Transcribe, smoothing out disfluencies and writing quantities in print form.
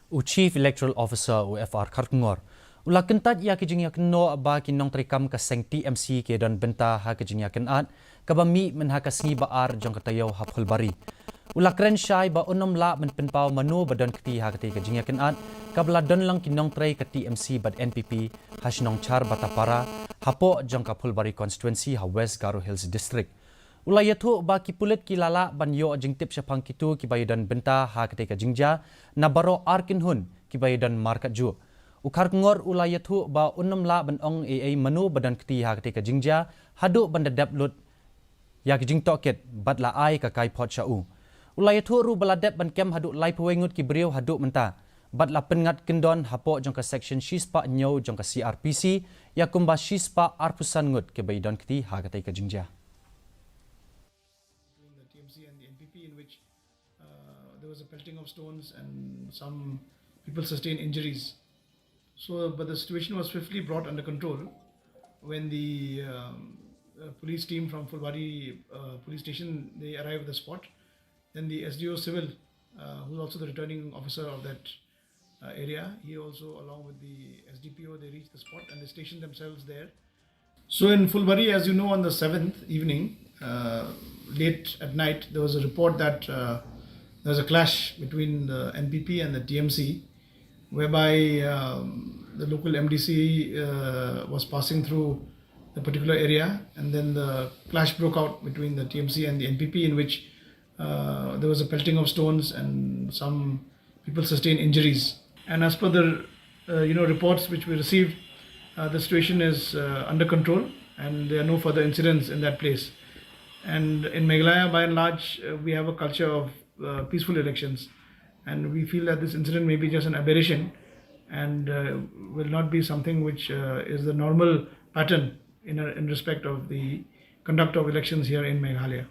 Chief Electoral Officer UFR Kharkngor. Ula kentat ya Jingjia keno ba kinong trikam ka seng TMC ke dan benta ha Jingjia kenat kabami men ha kasngi baar jong katayo ha Phulbari. Ula kren syai ba unom la men penpau manu badan keti ha kati Jingjia kenat kabla don lang kinong tray ka TMC bad NPP ha sinong char batapara hapo jong ka Phulbari constituency ha West Garo Hills District. Ula yathu ba kipulit kilala banyo jingtip syapang kitu kibayudan benta ha kati Jingjia na baro arkin hun kibayudan market ju. Ukar ngor ulayathu ba unam la ban ong manu badan keti ha ketika Jingjia hadu banda deplut ya kijing toket bat la ai ka kai pot shau ulayathu ru baladep ban kem hadu lai puwengut ki beriau hadu menta bat la pengat kendon hapo jong ka section shispa nyo jong ka CRPC ya kumba shispa arpusan ngut ke baidon keti ha ketika Jingjia. The TMC and the NPP in which there was a pelting of stones and some people sustained injuries. So, but the situation was swiftly brought under control when the police team from Phulbari police station, they arrived at the spot. Then the SDO civil, who is also the returning officer of that area, he also along with the SDPO, they reached the spot and they stationed themselves there. So in Phulbari, as you know, on the 7th evening, late at night, there was a report that there was a clash between the NPP and the TMC, whereby the local MDC was passing through the particular area, and then the clash broke out between the TMC and the NPP, in which there was a pelting of stones and some people sustained injuries. And as per the reports which we received, the situation is under control and there are no further incidents in that place. And in Meghalaya, by and large, we have a culture of peaceful elections. And we feel that this incident may be just an aberration and will not be something which is the normal pattern in respect of the conduct of elections here in Meghalaya.